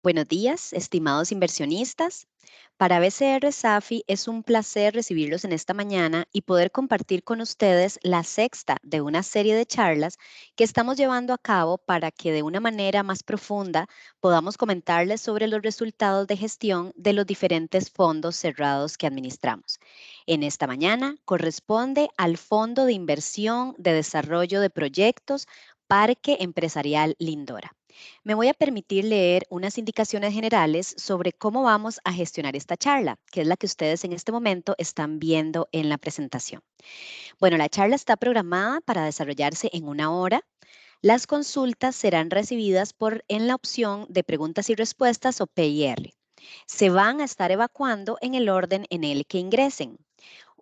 Buenos días, estimados inversionistas. Para BCR Safi es un placer recibirlos en esta mañana y poder compartir con ustedes la sexta de una serie de charlas que estamos llevando a cabo para que de una manera más profunda podamos comentarles sobre los resultados de gestión de los diferentes fondos cerrados que administramos. En esta mañana corresponde al Fondo de Inversión de Desarrollo de Proyectos Parque Empresarial Lindora. Me voy a permitir leer unas indicaciones generales sobre cómo vamos a gestionar esta charla, que es la que ustedes en este momento están viendo en la presentación. Bueno, la charla está programada para desarrollarse en 1 hora. Las consultas serán recibidas en la opción de preguntas y respuestas o PIR. Se van a estar evacuando en el orden en el que ingresen.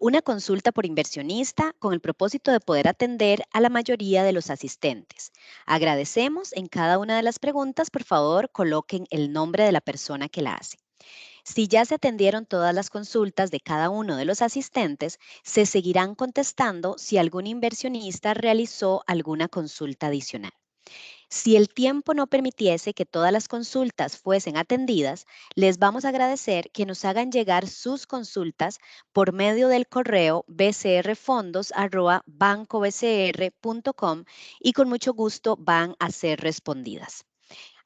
Una consulta por inversionista con el propósito de poder atender a la mayoría de los asistentes. Agradecemos en cada una de las preguntas, por favor, coloquen el nombre de la persona que la hace. Si ya se atendieron todas las consultas de cada uno de los asistentes, se seguirán contestando si algún inversionista realizó alguna consulta adicional. Si el tiempo no permitiese que todas las consultas fuesen atendidas, les vamos a agradecer que nos hagan llegar sus consultas por medio del correo bcrfondos@bancobcr.com y con mucho gusto van a ser respondidas.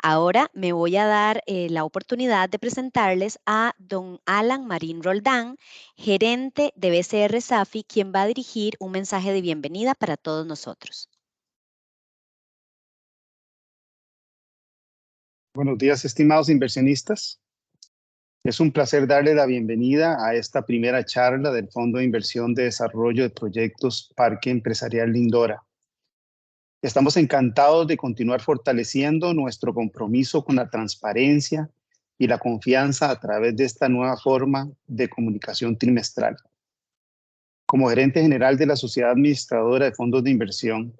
Ahora me voy a dar la oportunidad de presentarles a don Alan Marín Roldán, gerente de BCR Safi, quien va a dirigir un mensaje de bienvenida para todos nosotros. Buenos días, estimados inversionistas. Es un placer darle la bienvenida a esta primera charla del Fondo de Inversión de Desarrollo de Proyectos Parque Empresarial Lindora. Estamos encantados de continuar fortaleciendo nuestro compromiso con la transparencia y la confianza a través de esta nueva forma de comunicación trimestral. Como gerente general de la Sociedad Administradora de Fondos de Inversión,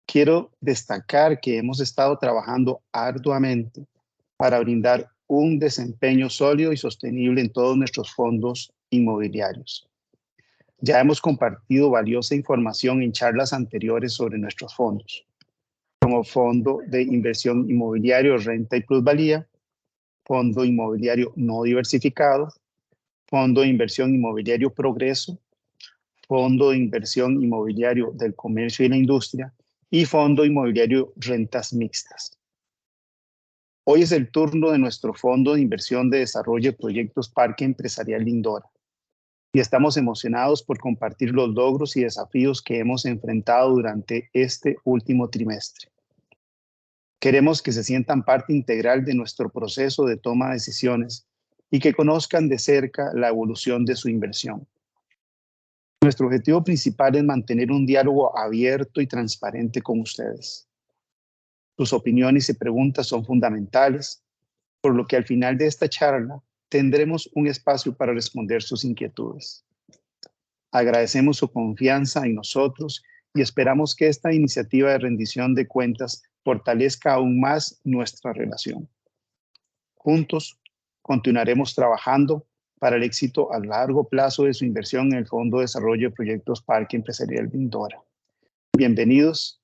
quiero destacar que hemos estado trabajando arduamente para brindar un desempeño sólido y sostenible en todos nuestros fondos inmobiliarios. Ya hemos compartido valiosa información en charlas anteriores sobre nuestros fondos, como Fondo de Inversión Inmobiliario Renta y Plusvalía, Fondo Inmobiliario No Diversificado, Fondo de Inversión Inmobiliario Progreso, Fondo de Inversión Inmobiliario del Comercio y la Industria y Fondo Inmobiliario Rentas Mixtas. Hoy es el turno de nuestro Fondo de Inversión de Desarrollo de Proyectos Parque Empresarial Lindora y estamos emocionados por compartir los logros y desafíos que hemos enfrentado durante este último trimestre. Queremos que se sientan parte integral de nuestro proceso de toma de decisiones y que conozcan de cerca la evolución de su inversión. Nuestro objetivo principal es mantener un diálogo abierto y transparente con ustedes. Sus opiniones y preguntas son fundamentales, por lo que al final de esta charla tendremos un espacio para responder sus inquietudes. Agradecemos su confianza en nosotros y esperamos que esta iniciativa de rendición de cuentas fortalezca aún más nuestra relación. Juntos continuaremos trabajando para el éxito a largo plazo de su inversión en el Fondo de Desarrollo de Proyectos Parque Empresarial Lindora. Bienvenidos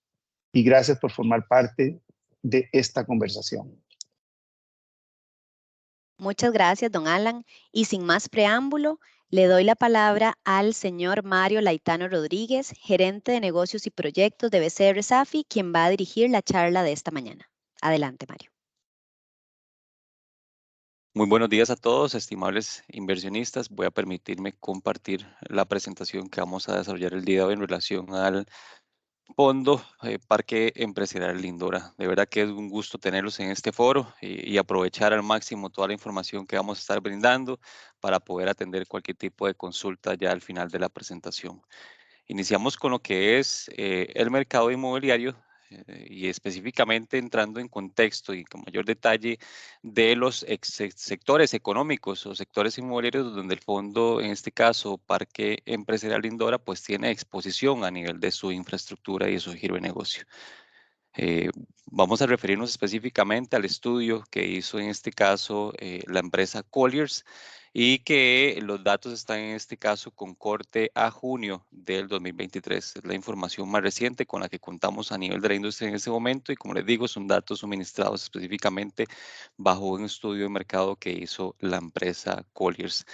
y gracias por formar parte de esta conversación. Muchas gracias, don Alan. Y sin más preámbulo, le doy la palabra al señor Mario Laitano Rodríguez, gerente de negocios y proyectos de BCR Safi, quien va a dirigir la charla de esta mañana. Adelante, Mario. Muy buenos días a todos, estimables inversionistas. Voy a permitirme compartir la presentación que vamos a desarrollar el día de hoy en relación al Fondo Parque Empresarial Lindora. De verdad que es un gusto tenerlos en este foro y aprovechar al máximo toda la información que vamos a estar brindando para poder atender cualquier tipo de consulta ya al final de la presentación. Iniciamos con lo que es el mercado inmobiliario y específicamente entrando en contexto y con mayor detalle de los sectores económicos o sectores inmobiliarios donde el fondo, en este caso Parque Empresarial Lindora, pues tiene exposición a nivel de su infraestructura y de su giro de negocio. Vamos a referirnos específicamente al estudio que hizo en este caso la empresa Colliers y que los datos están en este caso con corte a junio del 2023. Es la información más reciente con la que contamos a nivel de la industria en este momento y como les digo, son datos suministrados específicamente bajo un estudio de mercado que hizo la empresa Colliers.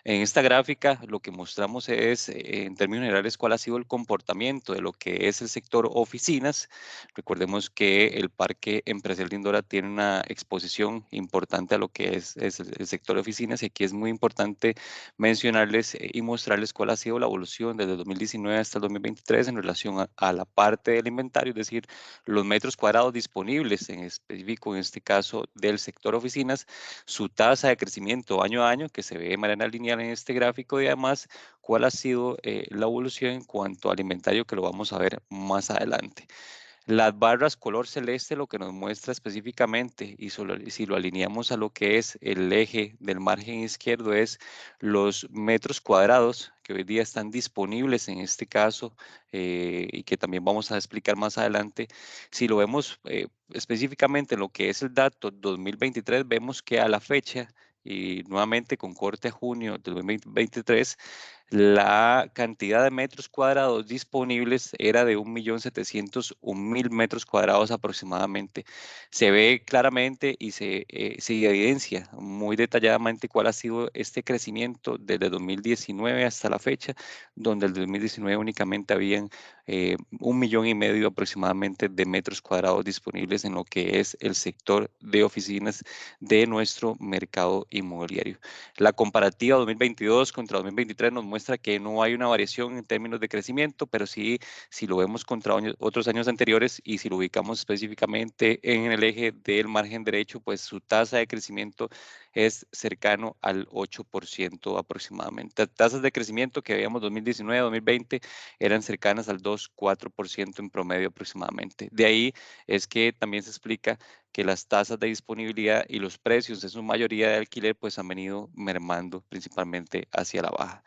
En esta gráfica lo que mostramos es, en términos generales, cuál ha sido el comportamiento de lo que es el sector oficinas. Recordemos que el Parque Empresarial de Indora tiene una exposición importante a lo que es el sector oficinas y aquí es muy importante mencionarles y mostrarles cuál ha sido la evolución desde el 2019 hasta el 2023 en relación a la parte del inventario, es decir, los metros cuadrados disponibles en específico, en este caso del sector oficinas, su tasa de crecimiento año a año, que se ve de manera lineal en este gráfico, y además cuál ha sido la evolución en cuanto al inventario, que lo vamos a ver más adelante. Las barras color celeste lo que nos muestra específicamente, y si lo alineamos a lo que es el eje del margen izquierdo, es los metros cuadrados que hoy día están disponibles en este caso y que también vamos a explicar más adelante. Si lo vemos específicamente en lo que es el dato 2023, vemos que a la fecha, y nuevamente con corte a junio del 2023, la cantidad de metros cuadrados disponibles era de 1.701.000 metros cuadrados aproximadamente. Se ve claramente y se evidencia muy detalladamente cuál ha sido este crecimiento desde 2019 hasta la fecha, donde el 2019 únicamente habían 1,5 millones aproximadamente de metros cuadrados disponibles en lo que es el sector de oficinas de nuestro mercado inmobiliario. La comparativa 2022 contra 2023 nos muestra que no hay una variación en términos de crecimiento, pero sí, si lo vemos contra otros años anteriores y si lo ubicamos específicamente en el eje del margen derecho, pues su tasa de crecimiento es cercano al 8% aproximadamente. Tasas de crecimiento que veíamos 2019, 2020 eran cercanas al 2-4% en promedio aproximadamente. De ahí es que también se explica que las tasas de disponibilidad y los precios en su mayoría de alquiler pues han venido mermando principalmente hacia la baja.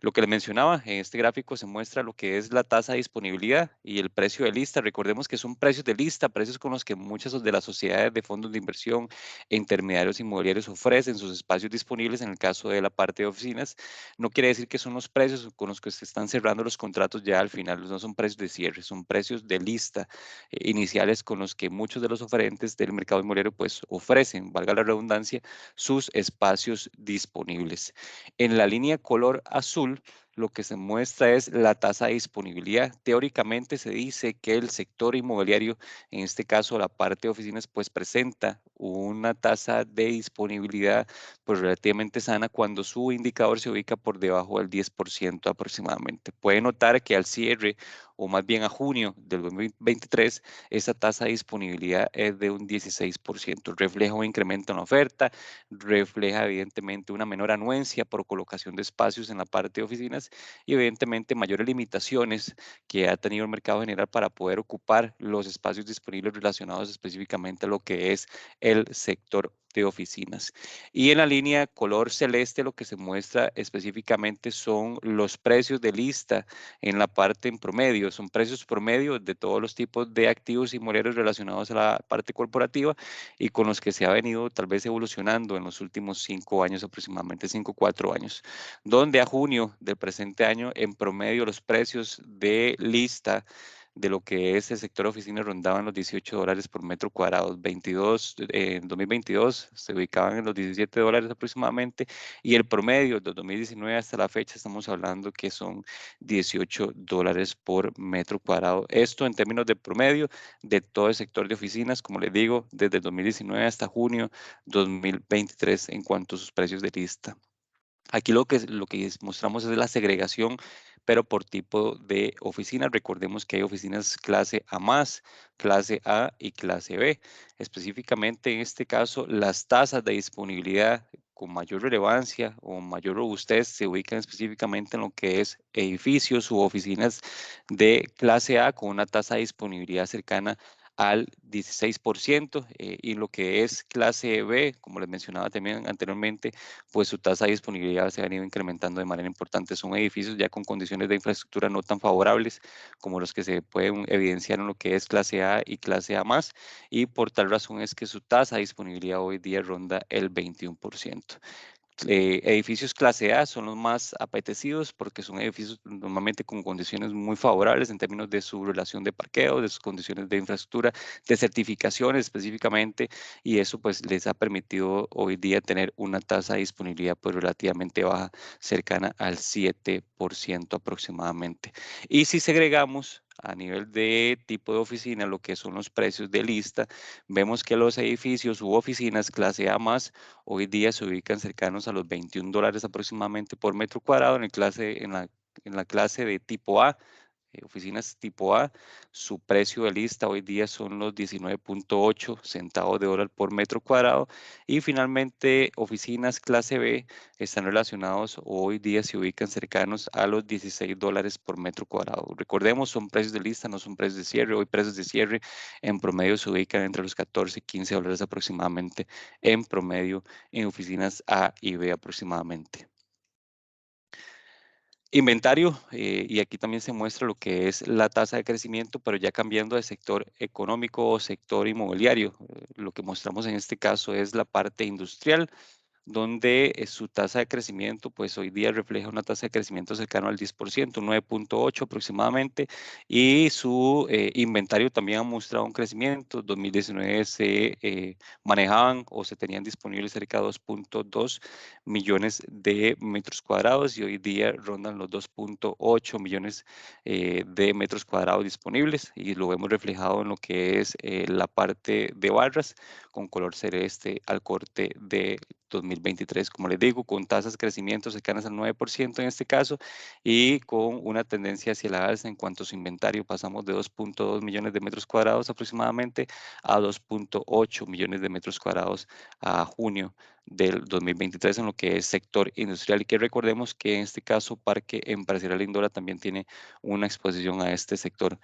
Lo que le mencionaba, en este gráfico se muestra lo que es la tasa de disponibilidad y el precio de lista. Recordemos que son precios de lista, precios con los que muchas de las sociedades de fondos de inversión e intermediarios inmobiliarios ofrecen sus espacios disponibles en el caso de la parte de oficinas. No quiere decir que son los precios con los que se están cerrando los contratos ya al final, no son precios de cierre, son precios de lista iniciales con los que muchos de los oferentes del mercado inmobiliario pues ofrecen, valga la redundancia, sus espacios disponibles. En la línea color azul, lo que se muestra es la tasa de disponibilidad. Teóricamente se dice que el sector inmobiliario, en este caso la parte de oficinas, pues presenta una tasa de disponibilidad pues relativamente sana cuando su indicador se ubica por debajo del 10% aproximadamente. Puede notar que al cierre o más bien a junio del 2023, esa tasa de disponibilidad es de un 16%. Refleja un incremento en la oferta, refleja evidentemente una menor anuencia por colocación de espacios en la parte de oficinas y evidentemente mayores limitaciones que ha tenido el mercado general para poder ocupar los espacios disponibles relacionados específicamente a lo que es el sector de oficinas. Y en la línea color celeste lo que se muestra específicamente son los precios de lista en la parte en promedio. Son precios promedio de todos los tipos de activos inmobiliarios relacionados a la parte corporativa y con los que se ha venido tal vez evolucionando en los últimos 5 años, aproximadamente 5 o 4 años, donde a junio del presente año en promedio los precios de lista de lo que es el sector oficina rondaban los $18 por metro cuadrado. En 2022 se ubicaban en los $17 aproximadamente y el promedio de 2019 hasta la fecha estamos hablando que son $18 por metro cuadrado. Esto en términos de promedio de todo el sector de oficinas, como les digo, desde el 2019 hasta junio 2023 en cuanto a sus precios de lista. Aquí lo que mostramos es la segregación, pero por tipo de oficina. Recordemos que hay oficinas clase A+, clase A y clase B. Específicamente en este caso, las tasas de disponibilidad con mayor relevancia o mayor robustez se ubican específicamente en lo que es edificios u oficinas de clase A con una tasa de disponibilidad cercana al 16% y lo que es clase B, como les mencionaba también anteriormente, pues su tasa de disponibilidad se ha venido incrementando de manera importante. Son edificios ya con condiciones de infraestructura no tan favorables como los que se pueden evidenciar en lo que es clase A y clase A+, y por tal razón es que su tasa de disponibilidad hoy día ronda el 21%. Edificios clase A son los más apetecidos porque son edificios normalmente con condiciones muy favorables en términos de su relación de parqueo, de sus condiciones de infraestructura, de certificaciones específicamente, y eso pues les ha permitido hoy día tener una tasa de disponibilidad pues relativamente baja, cercana al 7% aproximadamente. Y si segregamos a nivel de tipo de oficina lo que son los precios de lista, vemos que los edificios u oficinas clase A más hoy día se ubican cercanos a los $21 aproximadamente por metro cuadrado en la clase de tipo A. Oficinas tipo A, su precio de lista hoy día son los 19.8 centavos de dólar por metro cuadrado, y finalmente oficinas clase B están relacionados hoy día se ubican cercanos a los $16 por metro cuadrado. Recordemos, son precios de lista, no son precios de cierre. Hoy precios de cierre en promedio se ubican entre los 14 y 15 dólares aproximadamente en promedio en oficinas A y B aproximadamente. Inventario, y aquí también se muestra lo que es la tasa de crecimiento, pero ya cambiando de sector económico o sector inmobiliario. Lo que mostramos en este caso es la parte industrial, donde su tasa de crecimiento, pues hoy día refleja una tasa de crecimiento cercano al 10%, 9.8 aproximadamente, y su inventario también ha mostrado un crecimiento. 2019 se manejaban o se tenían disponibles cerca de 2.2 millones de metros cuadrados y hoy día rondan los 2.8 millones de metros cuadrados disponibles, y lo vemos reflejado en lo que es la parte de barras con color celeste al corte de 2023, como les digo, con tasas de crecimiento cercanas al 9% en este caso, y con una tendencia hacia la alza en cuanto a su inventario. Pasamos de 2.2 millones de metros cuadrados aproximadamente a 2.8 millones de metros cuadrados a junio del 2023 en lo que es sector industrial, y que recordemos que en este caso Parque Empresarial Lindora también tiene una exposición a este sector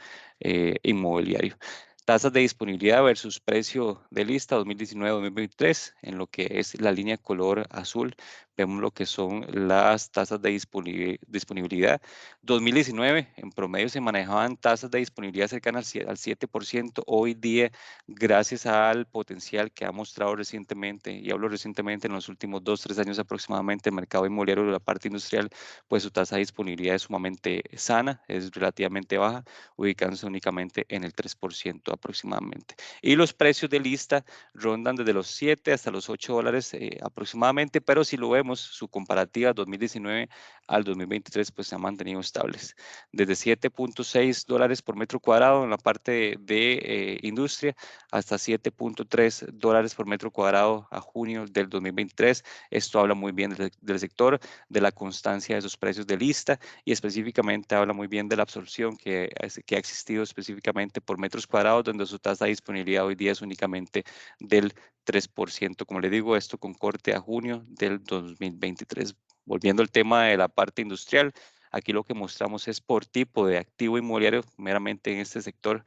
inmobiliario. Tasas de disponibilidad versus precio de lista 2019-2023, en lo que es la línea color azul, vemos lo que son las tasas de disponibilidad. 2019, en promedio se manejaban tasas de disponibilidad cercanas al 7%. Hoy día, gracias al potencial que ha mostrado recientemente, y hablo recientemente en los últimos 2-3 años aproximadamente, el mercado inmobiliario de la parte industrial, pues su tasa de disponibilidad es sumamente sana, es relativamente baja, ubicándose únicamente en el 3% aproximadamente. Y los precios de lista rondan desde los 7 hasta los 8 dólares aproximadamente, pero si lo vemos, su comparativa 2019 al 2023 pues se han mantenido estables. Desde 7.6 dólares por metro cuadrado en la parte de industria hasta 7.3 dólares por metro cuadrado a junio del 2023. Esto habla muy bien del sector, de la constancia de sus precios de lista, y específicamente habla muy bien de la absorción que ha existido específicamente por metros cuadrados, donde su tasa de disponibilidad hoy día es únicamente del 3%. Como le digo, esto con corte a junio del 2023. Volviendo al tema de la parte industrial, aquí lo que mostramos es por tipo de activo inmobiliario, meramente en este sector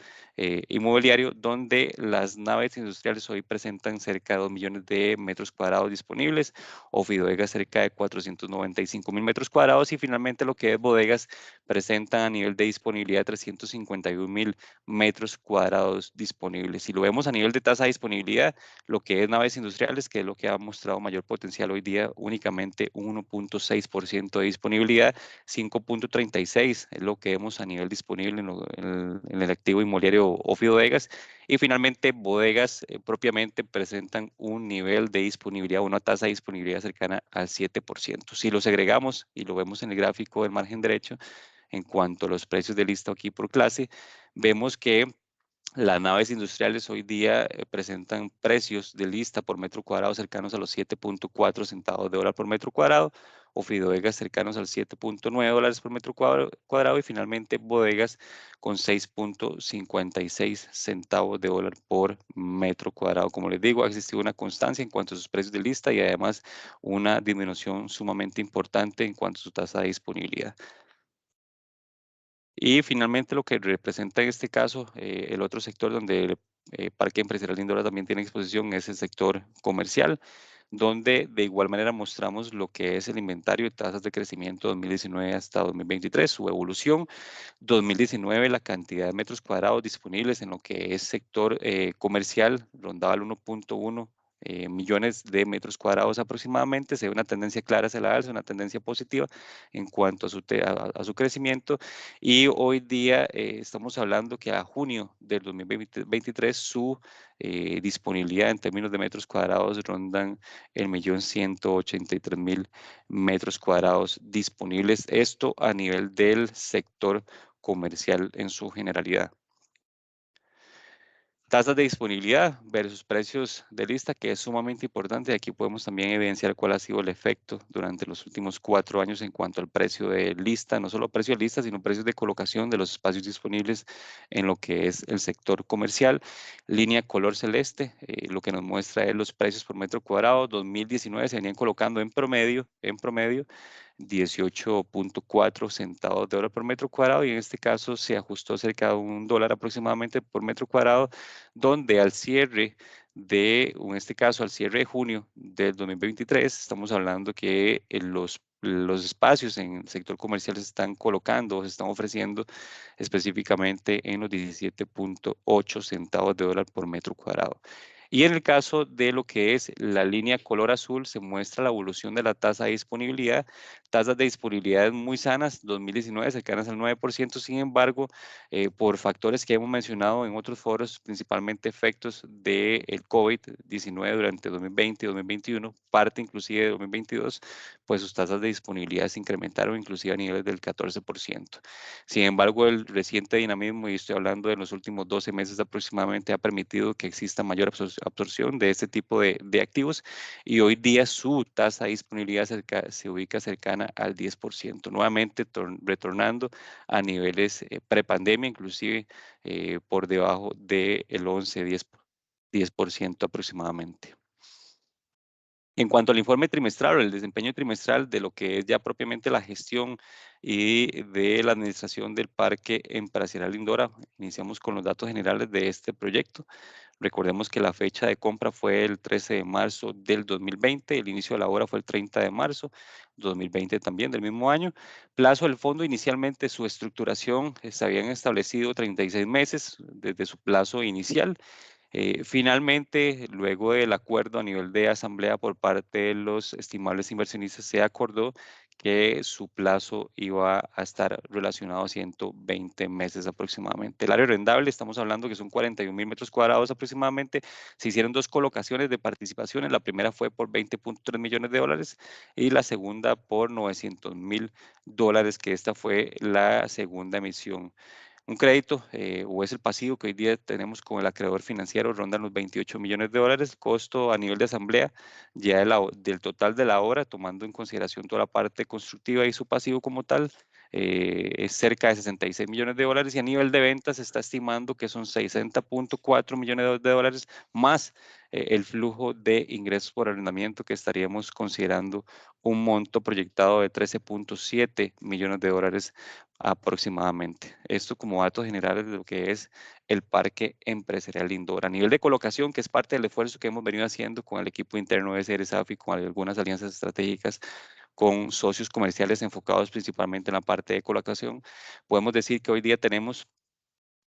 inmobiliario, donde las naves industriales hoy presentan cerca de 2 millones de metros cuadrados disponibles, Ofibodegas cerca de 495,000 metros cuadrados, y finalmente lo que es bodegas presentan a nivel de disponibilidad 351,000 metros cuadrados disponibles. Si lo vemos a nivel de tasa de disponibilidad, lo que es naves industriales, que es lo que ha mostrado mayor potencial hoy día, únicamente 1.6% de disponibilidad, 5.36 es lo que vemos a nivel disponible en el activo inmobiliario Ofibodegas, y finalmente bodegas propiamente presentan un nivel de disponibilidad, una tasa de disponibilidad cercana al 7%. Si lo segregamos y lo vemos en el gráfico del margen derecho, en cuanto a los precios de lista aquí por clase, vemos que las naves industriales hoy día presentan precios de lista por metro cuadrado cercanos a los 7.4 centavos de dólar por metro cuadrado, Ofibodegas cercanos al 7.9 dólares por metro cuadrado, y finalmente bodegas con 6.56 centavos de dólar por metro cuadrado. Como les digo, ha existido una constancia en cuanto a sus precios de lista y además una disminución sumamente importante en cuanto a su tasa de disponibilidad. Y finalmente lo que representa en este caso, el otro sector donde Parque Empresarial Lindora también tiene exposición es el sector comercial, donde de igual manera mostramos lo que es el inventario de tasas de crecimiento 2019 hasta 2023, su evolución. 2019 la cantidad de metros cuadrados disponibles en lo que es sector comercial rondaba el 1.1 millones de metros cuadrados aproximadamente. Se ve una tendencia clara hacia la alza, una tendencia positiva en cuanto a su crecimiento, y hoy día estamos hablando que a junio del 2023 su disponibilidad en términos de metros cuadrados rondan el 1.183.000 metros cuadrados disponibles, esto a nivel del sector comercial en su generalidad. Tasas de disponibilidad versus precios de lista, que es sumamente importante. Aquí podemos también evidenciar cuál ha sido el efecto durante los últimos 4 años en cuanto al precio de lista, no solo precio de lista, sino precios de colocación de los espacios disponibles en lo que es el sector comercial. Línea color celeste, lo que nos muestra es los precios por metro cuadrado. 2019 se venían colocando en promedio 18.4 centavos de dólar por metro cuadrado, y en este caso se ajustó cerca de $1 aproximadamente por metro cuadrado, donde al cierre en este caso al cierre de junio del 2023, estamos hablando que los espacios en el sector comercial se están colocando, se están ofreciendo específicamente en los 17.8 centavos de dólar por metro cuadrado. Y en el caso de lo que es la línea color azul, se muestra la evolución de la tasa de disponibilidad. Tasas de disponibilidad muy sanas, 2019 cercanas al 9%, sin embargo, por factores que hemos mencionado en otros foros, principalmente efectos del COVID-19 durante 2020 y 2021, parte inclusive de 2022, pues sus tasas de disponibilidad se incrementaron inclusive a niveles del 14%. Sin embargo, el reciente dinamismo, y estoy hablando de los últimos 12 meses aproximadamente, ha permitido que exista mayor absorción de este tipo de activos, y hoy día su tasa de disponibilidad se ubica cercana al 10%, nuevamente retornando a niveles prepandemia, inclusive por debajo del 11-10% aproximadamente. En cuanto al informe trimestral o el desempeño trimestral de lo que es ya propiamente la gestión y de la administración del Parque Empresarial Lindora, iniciamos con los datos generales de este proyecto. Recordemos que la fecha de compra fue el 13 de marzo del 2020, el inicio de la obra fue el 30 de marzo 2020 también del mismo año. Plazo del fondo, inicialmente su estructuración se habían establecido 36 meses desde su plazo inicial. Finalmente, luego del acuerdo a nivel de asamblea por parte de los estimables inversionistas, se acordó que su plazo iba a estar relacionado a 120 meses aproximadamente. El área arrendable, estamos hablando que son 41.000 metros cuadrados aproximadamente. Se hicieron 2 colocaciones de participaciones. La primera fue por $20.3 millones y la segunda por $900.000, que esta fue la segunda emisión. Un crédito o es el pasivo que hoy día tenemos con el acreedor financiero, rondan los $28 millones. El costo a nivel de asamblea ya del total de la obra, tomando en consideración toda la parte constructiva y su pasivo como tal, es cerca de $66 millones, y a nivel de ventas se está estimando que son $60.4 millones más el flujo de ingresos por arrendamiento, que estaríamos considerando un monto proyectado de $13.7 millones aproximadamente. Esto como datos generales de lo que es el Parque Empresarial Lindora. A nivel de colocación, que es parte del esfuerzo que hemos venido haciendo con el equipo interno de CRSAF y con algunas alianzas estratégicas con socios comerciales enfocados principalmente en la parte de colocación, podemos decir que hoy día tenemos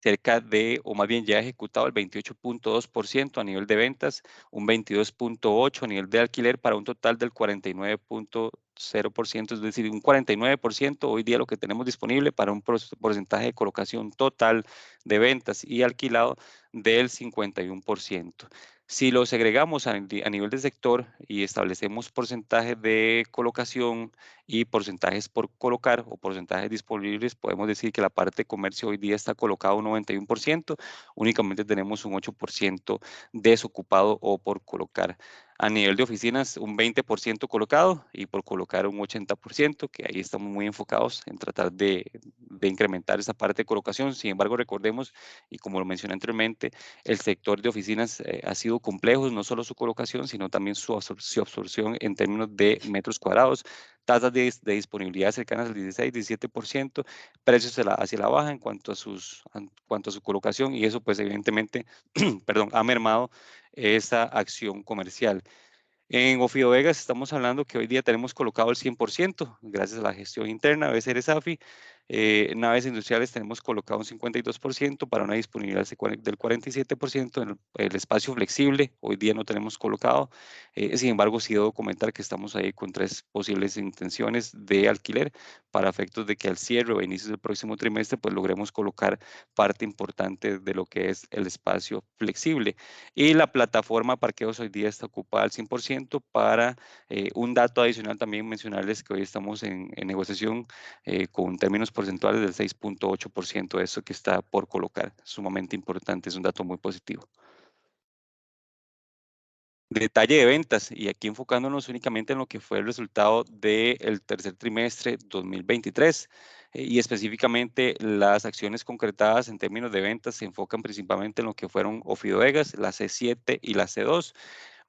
cerca de, o más bien ya ejecutado el 28.2% a nivel de ventas, un 22.8% a nivel de alquiler, para un total del 49.0%, es decir, un 49% hoy día lo que tenemos disponible para un porcentaje de colocación total de ventas y alquilado del 51%. Si lo segregamos a nivel de sector y establecemos porcentajes de colocación y porcentajes por colocar o porcentajes disponibles, podemos decir que la parte de comercio hoy día está colocado un 91%, únicamente tenemos un 8% desocupado o por colocar. A nivel de oficinas, un 20% colocado y por colocar un 80%, que ahí estamos muy enfocados en tratar de incrementar esa parte de colocación. Sin embargo, recordemos, y como lo mencioné anteriormente, el sector de oficinas ha sido complejo, no solo su colocación, sino también su absorción en términos de metros cuadrados, tasas de disponibilidad cercanas al 16-17%, precios hacia la baja en cuanto a su colocación, y eso pues evidentemente perdón, ha mermado esa acción comercial. En Ofio Vegas estamos hablando que hoy día tenemos colocado el 100%, gracias a la gestión interna de CRSAFI, Naves industriales tenemos colocado un 52% para una disponibilidad del 47%. En el espacio flexible, hoy día no tenemos colocado. Sin embargo, sí debo comentar que estamos ahí con 3 posibles intenciones de alquiler para efectos de que al cierre o a inicios del próximo trimestre, pues logremos colocar parte importante de lo que es el espacio flexible. Y la plataforma parqueos hoy día está ocupada al 100% para un dato adicional también mencionarles que hoy estamos en negociación con términos porcentuales del 6.8% de eso que está por colocar. Sumamente importante, es un dato muy positivo. Detalle de ventas, y aquí enfocándonos únicamente en lo que fue el resultado del tercer trimestre 2023, y específicamente las acciones concretadas en términos de ventas se enfocan principalmente en lo que fueron Ofidoegas, la C7 y la C2.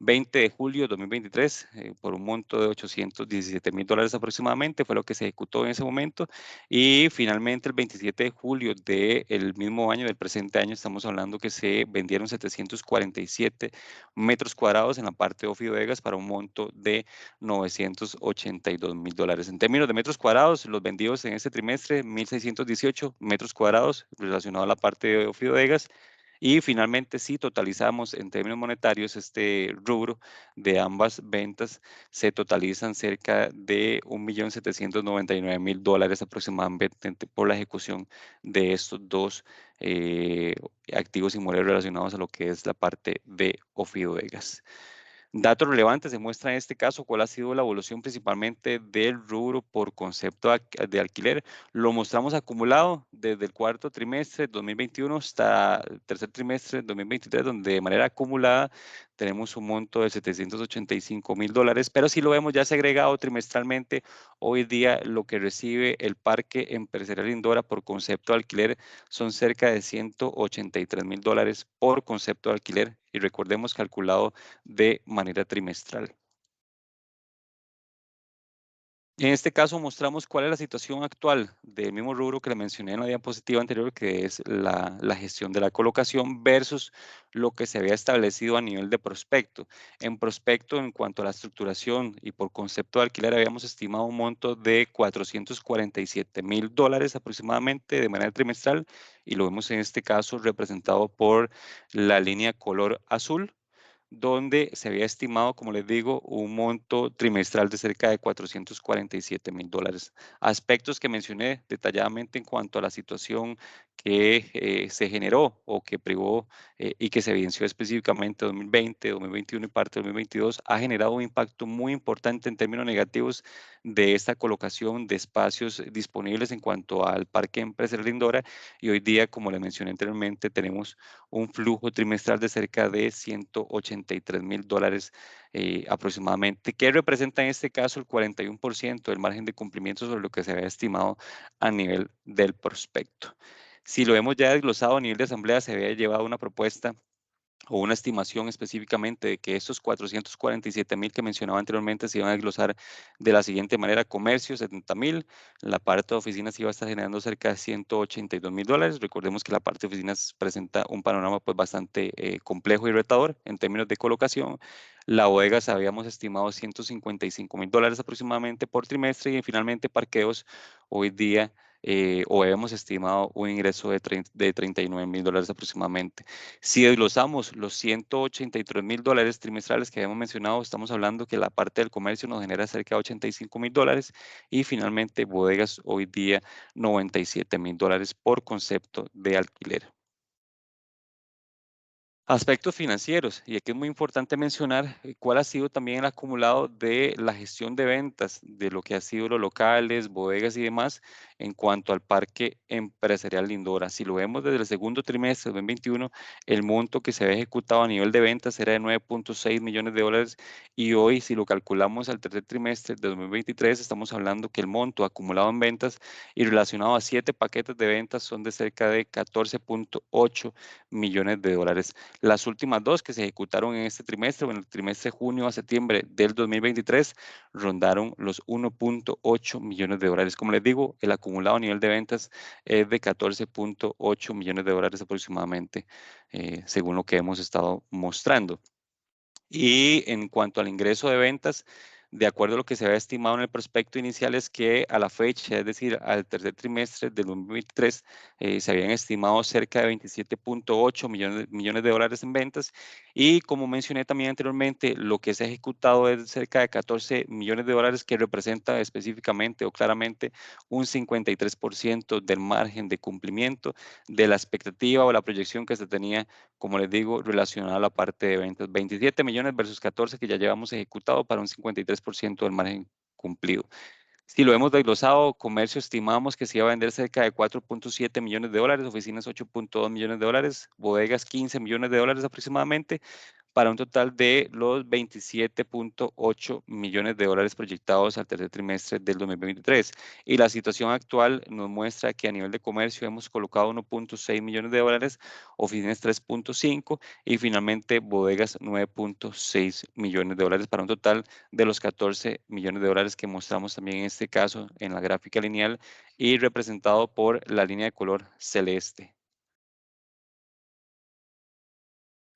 20 de julio de 2023, por un monto de $817,000 aproximadamente, fue lo que se ejecutó en ese momento. Y finalmente, el 27 de julio del mismo año, del presente año, estamos hablando que se vendieron 747 metros cuadrados en la parte de Ofidoegas para un monto de $982,000. En términos de metros cuadrados, los vendidos en este trimestre, 1,618 metros cuadrados relacionado a la parte de Ofidoegas. Y finalmente, si totalizamos en términos monetarios este rubro de ambas ventas, se totalizan cerca de $1,799,000 aproximadamente por la ejecución de estos dos activos inmuebles relacionados a lo que es la parte de Ofidoegas. Datos relevantes se muestra en este caso cuál ha sido la evolución principalmente del rubro por concepto de alquiler. Lo mostramos acumulado desde el cuarto trimestre 2021 hasta el tercer trimestre 2023, donde de manera acumulada tenemos un monto de $785,000, pero si lo vemos ya segregado trimestralmente, hoy día lo que recibe el Parque Empresarial Lindora por concepto de alquiler son cerca de $183,000 por concepto de alquiler, y recordemos calculado de manera trimestral. En este caso mostramos cuál es la situación actual del mismo rubro que le mencioné en la diapositiva anterior, que es la gestión de la colocación versus lo que se había establecido a nivel de prospecto. En prospecto, en cuanto a la estructuración y por concepto de alquiler, habíamos estimado un monto de $447,000 aproximadamente de manera trimestral, y lo vemos en este caso representado por la línea color azul, donde se había estimado, como les digo, un monto trimestral de cerca de $447,000. Aspectos que mencioné detalladamente en cuanto a la situación que se generó o que privó y que se evidenció específicamente 2020, 2021 y parte de 2022, ha generado un impacto muy importante en términos negativos de esta colocación de espacios disponibles en cuanto al Parque Empresarial Lindora, y hoy día, como les mencioné anteriormente, tenemos un flujo trimestral de cerca de $183,000 aproximadamente, que representa en este caso el 41% del margen de cumplimiento sobre lo que se había estimado a nivel del prospecto. Si lo hemos ya desglosado a nivel de asamblea, se había llevado una propuesta o una estimación específicamente de que estos 447,000 que mencionaba anteriormente se iban a desglosar de la siguiente manera: comercio 70,000, la parte de oficinas iba a estar generando cerca de $182,000. Recordemos que la parte de oficinas presenta un panorama pues bastante complejo y retador en términos de colocación. La bodega habíamos estimado $155,000 aproximadamente por trimestre, y finalmente parqueos hoy día o hemos estimado un ingreso de $39,000 aproximadamente. Si desglosamos los $183,000 trimestrales que habíamos mencionado, estamos hablando que la parte del comercio nos genera cerca de $85,000, y finalmente bodegas hoy día $97,000 por concepto de alquiler. Aspectos financieros, y aquí es muy importante mencionar cuál ha sido también el acumulado de la gestión de ventas de lo que ha sido los locales, bodegas y demás en cuanto al Parque Empresarial Lindora. Si lo vemos desde el segundo trimestre de 2021, el monto que se había ejecutado a nivel de ventas era de $9.6 millones, y hoy, si lo calculamos al tercer trimestre de 2023, estamos hablando que el monto acumulado en ventas y relacionado a 7 paquetes de ventas son de cerca de $14.8 millones. Las últimas dos que se ejecutaron en este trimestre, o en el trimestre junio a septiembre del 2023, rondaron los $1.8 millones. Como les digo, el acumulado a nivel de ventas es de $14.8 millones aproximadamente, según lo que hemos estado mostrando. Y en cuanto al ingreso de ventas, de acuerdo a lo que se había estimado en el prospecto inicial, es que a la fecha, es decir, al tercer trimestre del 2023, se habían estimado cerca de 27.8 millones de dólares en ventas, y como mencioné también anteriormente, lo que se ha ejecutado es cerca de 14 millones de dólares, que representa específicamente o claramente un 53% del margen de cumplimiento de la expectativa o la proyección que se tenía, como les digo, relacionada a la parte de ventas. 27 millones versus 14 que ya llevamos ejecutado para un 53% del margen cumplido. Si lo hemos desglosado, comercio estimamos que se iba a vender cerca de 4.7 millones de dólares, oficinas 8.2 millones de dólares, bodegas 15 millones de dólares aproximadamente, para un total de los 27.8 millones de dólares proyectados al tercer trimestre del 2023. Y la situación actual nos muestra que a nivel de comercio hemos colocado 1.6 millones de dólares, oficinas 3.5 y finalmente bodegas 9.6 millones de dólares, para un total de los 14 millones de dólares que mostramos también en este caso en la gráfica lineal y representado por la línea de color celeste.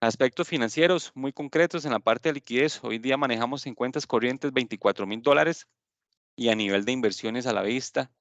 Aspectos financieros muy concretos en la parte de liquidez. Hoy día manejamos en cuentas corrientes 24.000 dólares, y a nivel de inversiones a la vista,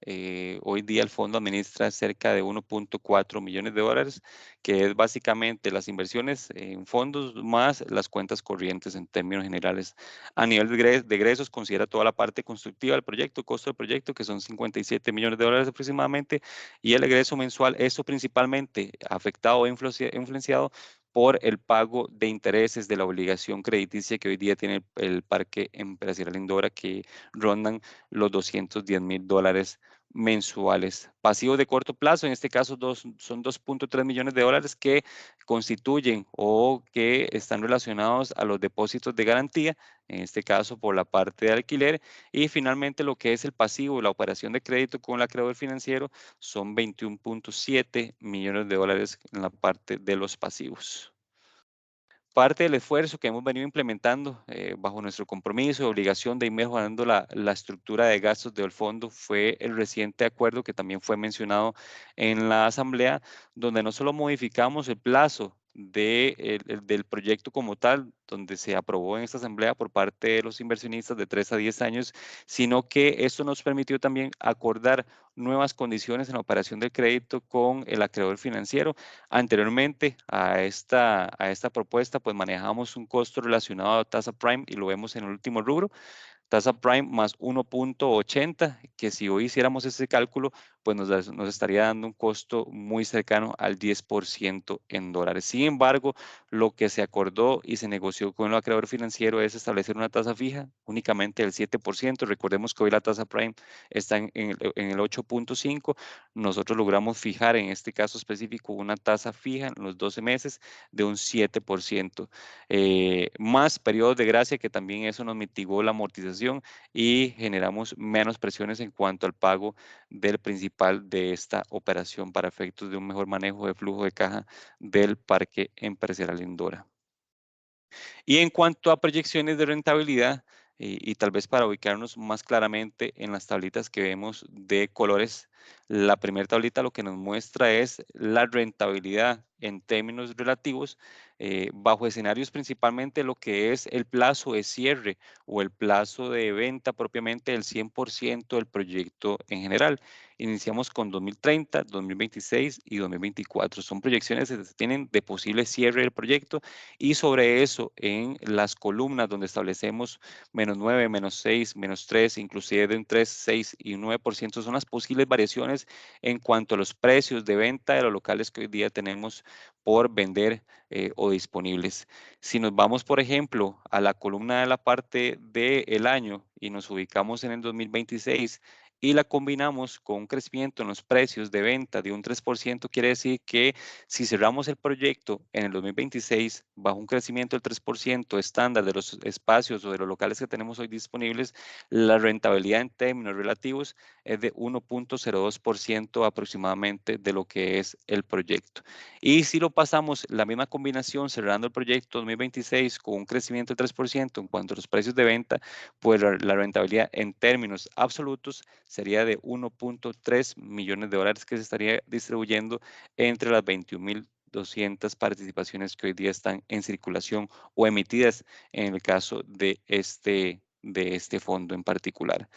hoy día el fondo administra cerca de 1.4 millones de dólares, que es básicamente las inversiones en fondos más las cuentas corrientes en términos generales. A nivel de egresos, considera toda la parte constructiva del proyecto, costo del proyecto, que son 57 millones de dólares aproximadamente, y el egreso mensual, esto principalmente afectado o influenciado por el pago de intereses de la obligación crediticia que hoy día tiene el Parque Empresarial Lindora, que rondan los 210.000 dólares mensuales. Pasivos de corto plazo, en este caso son 2.3 millones de dólares, que constituyen o que están relacionados a los depósitos de garantía, en este caso por la parte de alquiler, y finalmente lo que es el pasivo, la operación de crédito con el acreedor financiero, son 21.7 millones de dólares en la parte de los pasivos. Parte del esfuerzo que hemos venido implementando bajo nuestro compromiso y obligación de ir mejorando la estructura de gastos del fondo fue el reciente acuerdo que también fue mencionado en la asamblea, donde no solo modificamos el plazo del proyecto como tal, donde se aprobó en esta asamblea por parte de los inversionistas de 3 a 10 años, sino que esto nos permitió también acordar nuevas condiciones en la operación del crédito con el acreedor financiero. Anteriormente a esta propuesta, pues manejamos un costo relacionado a tasa prime, y lo vemos en el último rubro, tasa prime más 1.80, que si hoy hiciéramos ese cálculo, pues nos estaría dando un costo muy cercano al 10% en dólares. Sin embargo, lo que se acordó y se negoció con el acreedor financiero es establecer una tasa fija únicamente del 7%. Recordemos que hoy la tasa prime está en el 8.5. Nosotros logramos fijar en este caso específico una tasa fija en los 12 meses de un 7%, más periodos de gracia, que también eso nos mitigó la amortización y generamos menos presiones en cuanto al pago del principal de esta operación, para efectos de un mejor manejo de flujo de caja del Parque Empresarial Lindora. Y en cuanto a proyecciones de rentabilidad, y tal vez para ubicarnos más claramente en las tablitas que vemos de colores, la primera tablita lo que nos muestra es la rentabilidad en términos relativos, bajo escenarios principalmente lo que es el plazo de cierre o el plazo de venta propiamente del 100% del proyecto en general. Iniciamos con 2030, 2026 y 2024. Son proyecciones que se tienen de posible cierre del proyecto, y sobre eso en las columnas donde establecemos -9, -6, -3, inclusive de un 3, 6 y un 9% son las posibles variaciones en cuanto a los precios de venta de los locales que hoy día tenemos por vender o disponibles. Si nos vamos, por ejemplo, a la columna de la parte del año y nos ubicamos en el 2026 y la combinamos con un crecimiento en los precios de venta de un 3%, quiere decir que si cerramos el proyecto en el 2026 bajo un crecimiento del 3% estándar de los espacios o de los locales que tenemos hoy disponibles, la rentabilidad en términos relativos es de 1.02% aproximadamente de lo que es el proyecto. Y si lo pasamos la misma combinación cerrando el proyecto 2026 con un crecimiento del 3% en cuanto a los precios de venta, pues la rentabilidad en términos absolutos sería de 1.3 millones de dólares, que se estaría distribuyendo entre las 21.200 participaciones que hoy día están en circulación o emitidas en el caso de este de este fondo en particular.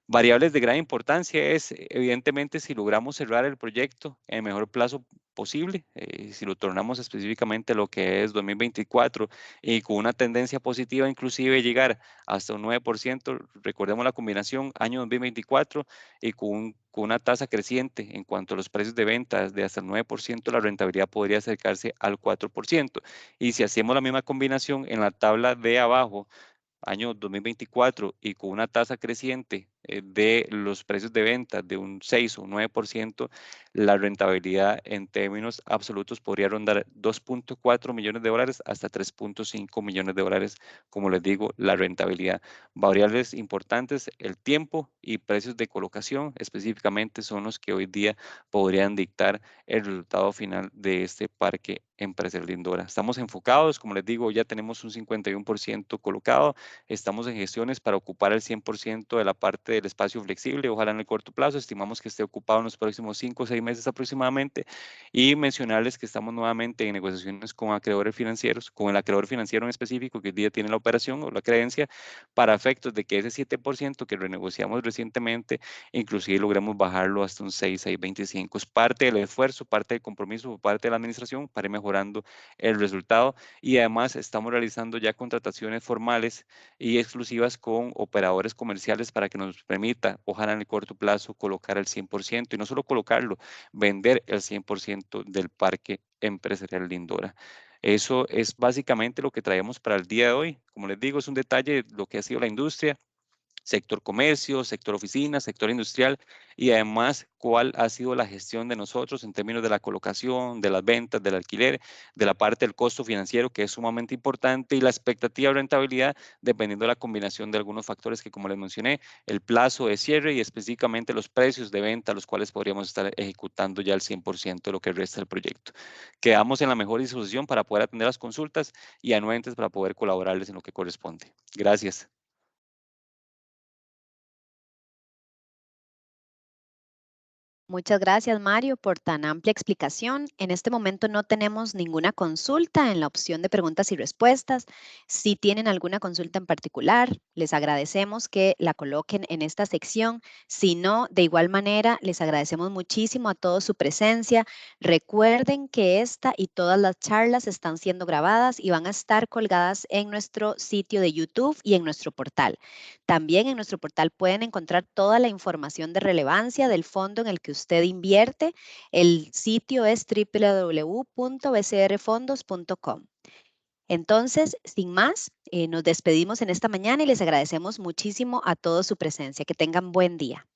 Variables de gran importancia es, evidentemente, si logramos cerrar el proyecto en el mejor plazo posible, si lo tornamos específicamente a lo que es 2024 y con una tendencia positiva, inclusive llegar hasta un 9%, recordemos la combinación año 2024 y con una tasa creciente en cuanto a los precios de ventas de hasta el 9%, la rentabilidad podría acercarse al 4%. Y si hacemos la misma combinación en la tabla de abajo, año 2024 y con una tasa creciente de los precios de venta de un 6 o un 9%, la rentabilidad en términos absolutos podría rondar 2.4 millones de dólares hasta 3.5 millones de dólares, como les digo, la rentabilidad. Variables importantes, el tiempo y precios de colocación específicamente son los que hoy día podrían dictar el resultado final de este parque empresarial Lindora. Estamos enfocados, como les digo, ya tenemos un 51% colocado. Estamos en gestiones para ocupar el 100% de la parte del espacio flexible, ojalá en el corto plazo. Estimamos que esté ocupado en los próximos 5 o 6 meses aproximadamente. Y mencionarles que estamos nuevamente en negociaciones con acreedores financieros, con el acreedor financiero en específico que hoy día tiene la operación o la creencia, para efectos de que ese 7% que renegociamos recientemente, inclusive logremos bajarlo hasta un 6,25. Es parte del esfuerzo, parte del compromiso por parte de la administración para ir mejorando el resultado. Y además estamos realizando ya contrataciones formales y exclusivas con operadores comerciales para que nos permita, ojalá en el corto plazo, colocar el 100% y no solo colocarlo, vender el 100% del parque empresarial Lindora. Eso es básicamente lo que traemos para el día de hoy. Como les digo, es un detalle de lo que ha sido la industria, sector comercio, sector oficina, sector industrial y además cuál ha sido la gestión de nosotros en términos de la colocación, de las ventas, del alquiler, de la parte del costo financiero que es sumamente importante y la expectativa de rentabilidad dependiendo de la combinación de algunos factores que como les mencioné, el plazo de cierre y específicamente los precios de venta a los cuales podríamos estar ejecutando ya el 100% de lo que resta del proyecto. Quedamos en la mejor disposición para poder atender las consultas y anuentes para poder colaborarles en lo que corresponde. Gracias. Muchas gracias, Mario, por tan amplia explicación. En este momento no tenemos ninguna consulta en la opción de preguntas y respuestas. Si tienen alguna consulta en particular, les agradecemos que la coloquen en esta sección. Si no, de igual manera, les agradecemos muchísimo a todos su presencia. Recuerden que esta y todas las charlas están siendo grabadas y van a estar colgadas en nuestro sitio de YouTube y en nuestro portal. También en nuestro portal pueden encontrar toda la información de relevancia del fondo en el que usted invierte. El sitio es www.bcrfondos.com. Entonces, sin más, nos despedimos en esta mañana y les agradecemos muchísimo a todos su presencia. Que tengan buen día.